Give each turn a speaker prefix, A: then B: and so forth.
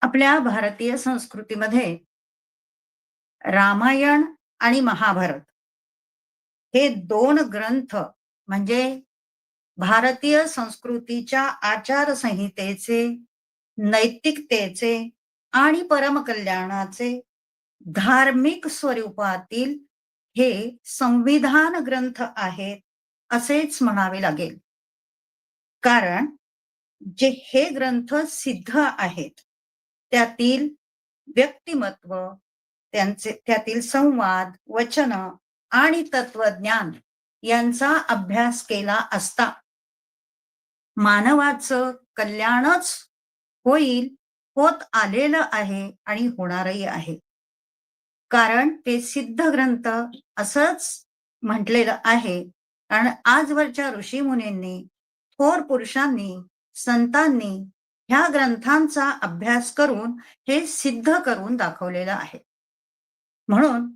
A: आपल्या भारतीय संस्कृतीमध्ये रामायण आणि महाभारत हे दोन ग्रंथ म्हणजे भारतीय संस्कृतीच्या आचारसंहितेचे, नैतिकतेचे आणि परमकल्याणाचे धार्मिक स्वरूपातील हे संविधान ग्रंथ आहेत, असेच म्हणावे लागेल. कारण जे हे ग्रंथ सिद्ध आहेत, त्यातील व्यक्तिमत्व, त्यातील संवाद, वचन आणि तत्वज्ञान यांचा अभ्यास केला असता मानवाचं कल्याणच होईल, होत आलेलं आहे आणि होणारही आहे. कारण ते सिद्ध ग्रंथ असंच म्हटलेलं आहे. कारण आजवरच्या ऋषीमुनींनी, थोर पुरुषांनी, संतांनी ह्या ग्रंथांचा अभ्यास करून हे सिद्ध करून दाखवलेलं आहे. म्हणून